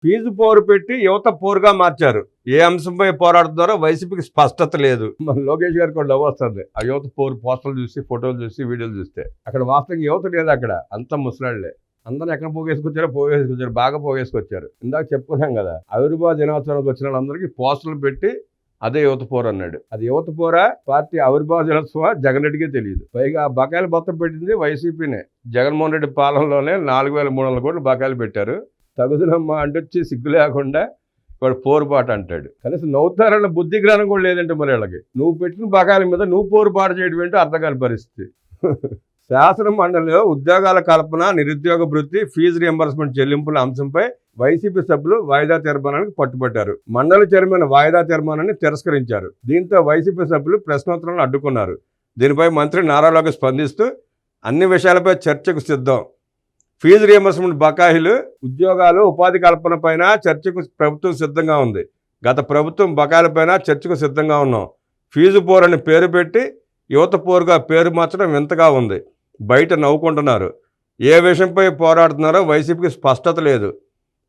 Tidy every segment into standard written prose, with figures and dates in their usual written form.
Fee పోరు పెట్టి యువత పోరుగా మార్చారు. ఏ అంశంపై పోరాడుతున్నారో వైసీపీకి స్పష్టత లేదు. మన లోకేష్ గారికి కూడా నవ్వు వస్తుంది ఆ యువత పోరు పోస్టర్లు చూసి, ఫోటోలు చూసి, వీడియోలు చూస్తే. అక్కడ వాస్తవంగా యువత లేదు, అక్కడ అంతా ముసలాళ్లే. అందరూ ఎక్కడ పోగేసుకొచ్చారో బాగా పోగేసుకొచ్చారు. ఇందాక చెప్పుకున్నాం కదా, ఆవిర్భావ దినోత్సవానికి వచ్చిన వాళ్ళందరికీ పోస్టర్లు పెట్టి అదే యువత పోరు అన్నాడు. అది యువత పోరా, పార్టీ ఆవిర్భావ దినోత్సవం జగన్ రెడ్డికే తెలియదు. పైగా ఆ బకాయిలు మొత్తం పెట్టింది వైసీపీనే. జగన్మోహన్ రెడ్డి పాలనలోనే 4,300 కోట్లు బకాయిలు పెట్టారు. తగుదనమ్మా అంటొచ్చి సిగ్గు లేకుండా వాడు పోరుపాటు అంటాడు. కనీసం నవ్వుతారన్న బుద్ధి జ్ఞానం కూడా లేదంటే మరి వాళ్ళకి. నువ్వు పెట్టిన బకాయిల మీద నువ్వు పోరుపాటు చేయడం ఏంటో అర్థం కాని పరిస్థితి. శాసన మండలిలో ఉద్యోగాల కల్పన, నిరుద్యోగ భృతి, ఫీజు రియంబర్స్మెంట్ చెల్లింపుల అంశంపై వైసీపీ సభ్యులు వాయిదా తీర్మానానికి పట్టుబట్టారు. మండలి చైర్మన్ వాయిదా తీర్మానాన్ని తిరస్కరించారు. దీంతో వైసీపీ సభ్యులు ప్రశ్నోత్తరాలను అడ్డుకున్నారు. దీనిపై మంత్రి నారా లోకేష్ స్పందిస్తూ అన్ని విషయాలపై చర్చకు సిద్ధం. ఫీజు రియంబర్స్మెంట్ బకాయిలు, ఉద్యోగాలు, ఉపాధి కల్పన పైన చర్చకు ప్రభుత్వం సిద్ధంగా ఉంది. గత ప్రభుత్వం బకాయిలపైన చర్చకు సిద్ధంగా ఉన్నాం. ఫీజు పోరు అని పేరు పెట్టి యువత పోరుగా పేరు మార్చడం వింతగా ఉంది. బయట నవ్వుకుంటున్నారు. ఏ విషయంపై పోరాడుతున్నారో వైసీపీకి స్పష్టత లేదు.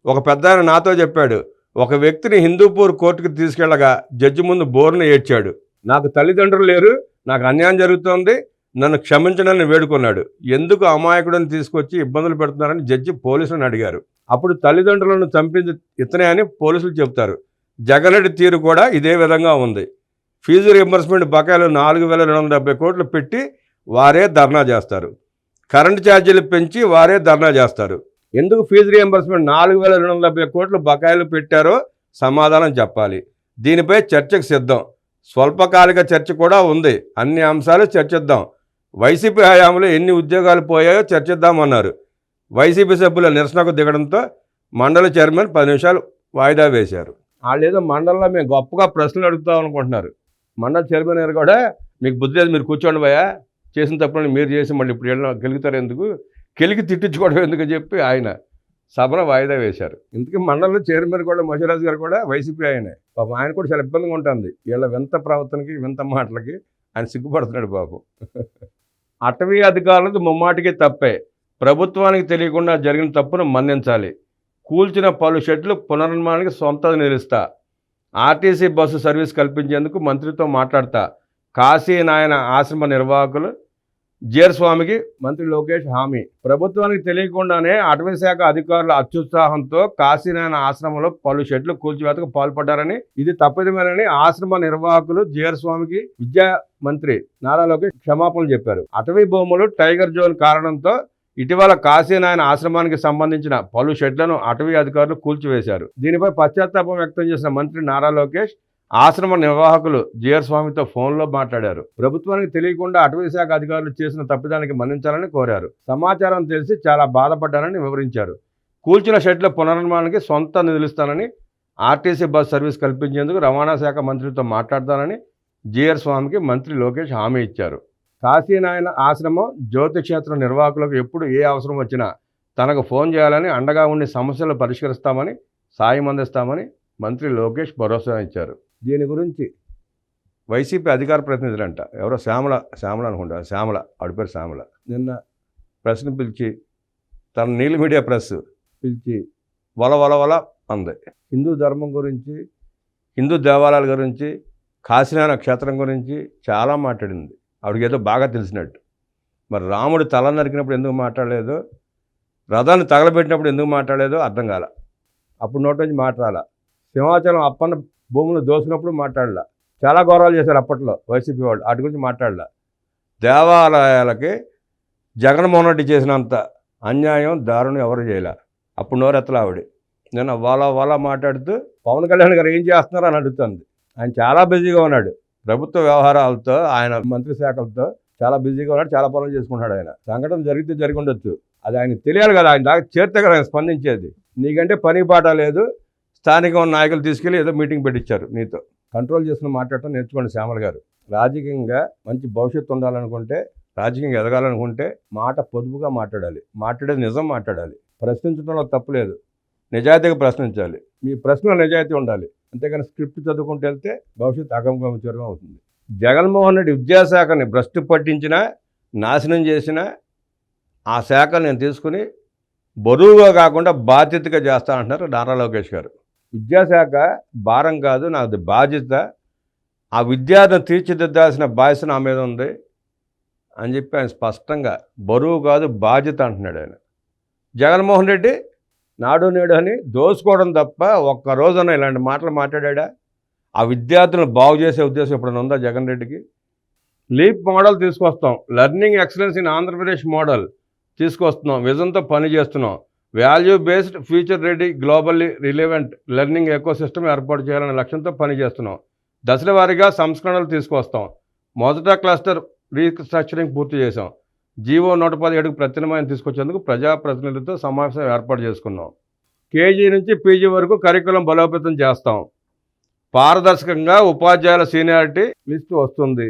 ఒక పెద్దాయన నాతో చెప్పాడు, ఒక వ్యక్తిని హిందూపూర్ కోర్టుకు తీసుకెళ్లగా జడ్జి ముందు బోరును ఏడ్చాడు. నాకు తల్లిదండ్రులు లేరు, నాకు అన్యాయం జరుగుతోంది, నన్ను క్షమించనని వేడుకున్నాడు. ఎందుకు అమాయకుడిని తీసుకొచ్చి ఇబ్బందులు పెడుతున్నారని జడ్జి పోలీసులను అడిగారు. అప్పుడు తల్లిదండ్రులను చంపింది ఇతనే అని పోలీసులు చెబుతారు. జగన్ రెడ్డి తీరు కూడా ఇదే విధంగా ఉంది. ఫీజు రియంబర్స్మెంట్ బకాయిలు 4,270 కోట్లు పెట్టి వారే ధర్నా చేస్తారు. కరెంటు ఛార్జీలు పెంచి వారే ధర్నా చేస్తారు. ఎందుకు ఫీజు రియంబర్స్మెంట్ 4,270 కోట్లు బకాయిలు పెట్టారో సమాధానం చెప్పాలి. దీనిపై చర్చకు సిద్ధం. స్వల్పకాలిక చర్చ కూడా ఉంది. అన్ని అంశాలు చర్చిద్దాం. వైసీపీ హయాంలో ఎన్ని ఉద్యోగాలు పోయాయో చర్చిద్దామన్నారు. వైసీపీ సభ్యుల నిరసనకు దిగడంతో మండలి చైర్మన్ 10 నిమిషాలు వాయిదా వేశారు. వాళ్ళు ఏదో మండలంలో మేము గొప్పగా ప్రశ్నలు అడుగుతాం అనుకుంటున్నారు. మండలి చైర్మన్ గారు కూడా మీకు బుద్ధి లేదు, మీరు కూర్చోండి భయ్యా, చేసిన తప్పులను మీరు చేసి మళ్ళీ ఇప్పుడు గెలుగుతారు ఎందుకు, కెలికి తిట్టించుకోవడం ఎందుకు చెప్పి ఆయన సభను వాయిదా వేశారు. ఇందుకే మండలిలో చైర్మన్ కూడా మహిరాజు గారు కూడా వైసీపీ ఆయనే. పాపం ఆయన కూడా చాలా ఇబ్బందిగా ఉంటుంది. వీళ్ళ వింత ప్రవర్తనకి, వింత మాటలకి ఆయన సిగ్గుపడుతున్నాడు పాపం. అటవీ అధికారులకు ముమ్మాటికి తప్పే. ప్రభుత్వానికి తెలియకుండా జరిగిన తప్పును మన్నించాలి. కూల్చిన పలు షెడ్లు పునర్నిర్మాణానికి సొంత నిలుస్తా. ఆర్టీసీ బస్సు సర్వీస్ కల్పించేందుకు మంత్రితో మాట్లాడతా. కాశీనాయన ఆశ్రమ నిర్వాహకులు జీర్స్వామికి మంత్రి లోకేష్ హామీ. ప్రభుత్వానికి తెలియకుండానే అటవీ శాఖ అధికారుల అత్యుత్సాహంతో కాశీనాయన ఆశ్రమంలో పలు షెడ్లు కూల్చివేతకు పాల్పడ్డారని, ఇది తప్పిదమేనని ఆశ్రమ నిర్వాహకులు జీర్స్వామికి విద్యా మంత్రి నారా లోకేష్ క్షమాపణలు చెప్పారు. అటవీ భూములు టైగర్ జోన్ కారణంతో ఇటీవల కాశీనాయన ఆశ్రమానికి సంబంధించిన పలు షెడ్లను అటవీ అధికారులు కూల్చివేశారు. దీనిపై పశ్చాత్తాపం వ్యక్తం చేసిన మంత్రి నారా లోకేష్ ఆశ్రమ నిర్వాహకులు జీర్స్వామితో ఫోన్లో మాట్లాడారు. ప్రభుత్వానికి తెలియకుండా అటవీ శాఖ అధికారులు చేసిన తప్పిదానికి మన్నించాలని కోరారు. సమాచారం తెలిసి చాలా బాధపడ్డారని వివరించారు. కూల్చిన షెడ్ల పునర్నిర్మాణానికి సొంత నిధులిస్తానని, ఆర్టీసీ బస్ సర్వీస్ కల్పించేందుకు రవాణా శాఖ మంత్రితో మాట్లాడతానని జీర్స్వామికి మంత్రి లోకేష్ హామీ ఇచ్చారు. కాశీనాయన ఆశ్రమం, జ్యోతిక్షేత్ర నిర్వాహకులకు ఎప్పుడు ఏ అవసరం వచ్చినా తనకు ఫోన్ చేయాలని, అండగా ఉండి సమస్యలు పరిష్కరిస్తామని, సాయం అందిస్తామని మంత్రి లోకేష్ భరోసా ఇచ్చారు. దీని గురించి వైసీపీ అధికార ప్రతినిధులంట, ఎవరో శ్యామల అనుకుంటా, ఆవిడ పేరు శ్యామల, నిన్న ప్రెస్ని పిలిచి, తన నీల్ మీడియా ప్రెస్ పిలిచి వల అంది. హిందూ ధర్మం గురించి, హిందూ దేవాలయాల గురించి, కాశీనాయన క్షేత్రం గురించి చాలా మాట్లాడింది. ఆవిడకి ఏదో బాగా తెలిసినట్టు. మరి రాముడు తల నరికినప్పుడు ఎందుకు మాట్లాడలేదో, రథాన్ని తగలబెట్టినప్పుడు ఎందుకు మాట్లాడలేదో అర్థం కాల. అప్పుడు నోటి నుంచి మాట్లాడాల. సింహాచలం అప్పన్న భూములు దోసినప్పుడు మాట్లాడలా. చాలా గౌరవాలు చేశారు అప్పట్లో వైసీపీ వాళ్ళు, వాటి గురించి మాట్లాడలా. దేవాలయాలకి జగన్మోహన్ రెడ్డి చేసినంత అన్యాయం, దారుణం ఎవరు చేయలే. అప్పుడు నోరెత్తలా ఆవిడ. నేను వాళ్ళ మాట్లాడుతూ పవన్ కళ్యాణ్ గారు ఏం చేస్తున్నారో అని అడుగుతుంది. ఆయన చాలా బిజీగా ఉన్నాడు. ప్రభుత్వ వ్యవహారాలతో, ఆయన మంత్రి శాఖలతో చాలా బిజీగా ఉన్నాడు. చాలా పనులు చేసుకుంటాడు ఆయన. సంఘటన జరిగి ఉండొచ్చు, అది ఆయనకు తెలియాలి కదా. ఆయన దాకా చేరితే కదా ఆయన స్పందించేది. నీకంటే పని పాట లేదు, స్థానిక ఉన్న నాయకులు తీసుకెళ్ళి ఏదో మీటింగ్ పెట్టించారు. నీతో కంట్రోల్ చేసుకుని మాట్లాడటం నేర్చుకోండి శ్యామల గారు. రాజకీయంగా మంచి భవిష్యత్తు ఉండాలనుకుంటే, రాజకీయంగా ఎదగాలనుకుంటే మాట పొదుపుగా మాట్లాడాలి. మాట్లాడేది నిజం మాట్లాడాలి. ప్రశ్నించడంలో తప్పు లేదు, నిజాయితీగా ప్రశ్నించాలి. మీ ప్రశ్నలో నిజాయితీ ఉండాలి. అంతేగాని స్క్రిప్ట్ చదువుకుంటూ వెళ్తే భవిష్యత్తు అగమగోచరంగా అవుతుంది. జగన్మోహన్ రెడ్డి విద్యాశాఖని భ్రష్టు పట్టించినా, నాశనం చేసినా ఆ శాఖ నేను తీసుకుని బరువుగా కాకుండా బాధ్యతగా చేస్తా అంటున్నారు నారా లోకేష్ గారు. విద్యాశాఖ భారం కాదు, నాది బాధ్యత. ఆ విద్యార్థిని తీర్చిదిద్దాల్సిన బాధ్యత నా మీద ఉంది అని చెప్పి ఆయన స్పష్టంగా బరువు కాదు బాధ్యత అంటున్నాడు ఆయన. జగన్మోహన్ రెడ్డి నాడు నేడు అని దోసుకోవడం తప్ప ఒక్క రోజున ఇలాంటి మాటలు మాట్లాడా? ఆ విద్యార్థులను బాగు చేసే ఉద్దేశం ఎప్పుడైనా ఉందా జగన్ రెడ్డికి? లీప్ మోడల్ తీసుకొస్తాం, learning excellence in Andhra Pradesh model తీసుకొస్తున్నాం, విజన్తో పని చేస్తున్నాం, value based future ready globally relevant learning ecosystem ఏర్పాటు చేయాలనే లక్ష్యంతో పని చేస్తున్నాం. దశల వారీగా సంస్కరణలు తీసుకొస్తాం. మొదట క్లస్టర్ రీస్ట్రక్చరింగ్ పూర్తి చేసాం. జీవో 117కు ప్రత్యామ్నాయం తీసుకొచ్చేందుకు ప్రజాప్రతినిధులతో సమావేశం ఏర్పాటు చేసుకున్నాం. కేజీ నుంచి పీజీ వరకు కరికులం బలోపేతం చేస్తాం. పారదర్శకంగా ఉపాధ్యాయుల సీనియారిటీ లిస్టు వస్తుంది.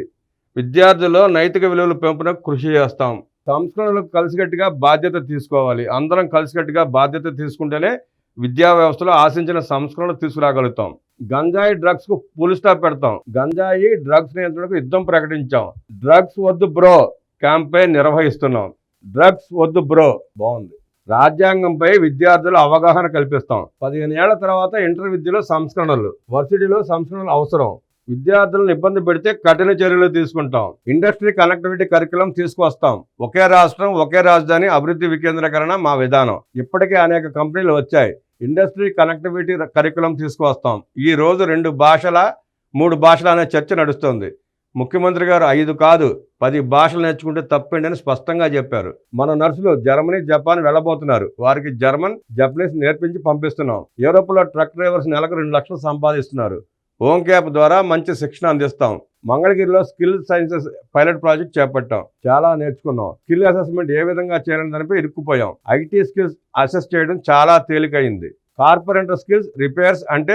విద్యార్థుల్లో నైతిక విలువల పెంపునకు కృషి చేస్తాం. సంస్కరణలకు కలిసికట్టుగా బాధ్యత తీసుకోవాలి. అందరం కలిసికట్టుగా బాధ్యత తీసుకుంటేనే విద్యా వ్యవస్థలో ఆశించిన సంస్కరణలు తీసుకురాగలుగుతాం. గంజాయి డ్రగ్స్కు ఫుల్ స్టాప్ పెడతాం. గంజాయి డ్రగ్స్ నియంత్రణకు యుద్ధం ప్రకటించాం. డ్రగ్స్ వద్దు బ్రో క్యాంపెయిన్ నిర్వహిస్తున్నాం. డ్రగ్స్ వద్దు బ్రో బాగుంది. రాజ్యాంగంపై విద్యార్థుల అవగాహన కల్పిస్తాం. 15 ఏళ్ల తర్వాత ఇంటర్ విద్యలో సంస్కరణలు, వర్సిటీలో సంస్కరణలు అవసరం. విద్యార్థులను ఇబ్బంది పెడితే కఠిన చర్యలు తీసుకుంటాం. ఇండస్ట్రీ కనెక్టివిటీ కరికులం తీసుకొస్తాం. ఒకే రాష్ట్రం ఒకే రాజధాని అభివృద్ధి వికేంద్రీకరణ మా విధానం. ఇప్పటికే అనేక కంపెనీలు వచ్చాయి. ఇండస్ట్రీ కనెక్టివిటీ కరికులం తీసుకొస్తాం. ఈ రోజు 2 భాషల 3 భాషల అనే చర్చ నడుస్తుంది. ముఖ్యమంత్రి గారు 5 కాదు 10 భాషలు నేర్చుకుంటే తప్పేంటని స్పష్టంగా చెప్పారు. మన నర్సులు జర్మనీ జపాన్ వెళ్ళబోతున్నారు. వారికి జర్మన్ జపనీస్ నేర్పించి పంపిస్తున్నాం. యూరోప్లో ట్రక్ డ్రైవర్స్ నెలకు 2 లక్షలు సంపాదిస్తున్నారు. హోమ్ క్యాప్ ద్వారా మంచి శిక్షణ అందిస్తాం. మంగళగిరిలో స్కిల్ సైన్సెస్ పైలట్ ప్రాజెక్ట్ చేపట్టాం. చాలా నేర్చుకున్నాం. స్కిల్ అసెస్మెంట్ ఏ విధంగా చేయాలని దానిపై ఇరుక్కుపోయాం. ఐటీ స్కిల్స్ అసెస్ చేయడం చాలా తేలికైంది. కార్పొరేటర్ స్కిల్స్ రిపేర్స్ అంటే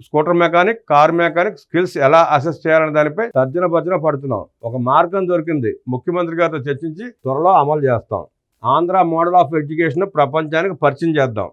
scooter mechanic, car mechanic skills ఎలా అసెస్ చేయాలనే దానిపై తర్జన భర్జన పడుతున్నాం. ఒక మార్గం దొరికింది. ముఖ్యమంత్రి గారితో చర్చించి త్వరలో అమలు చేస్తాం. ఆంధ్ర మోడల్ ఆఫ్ ఎడ్యుకేషన్ ప్రపంచానికి పరిచయం చేద్దాం.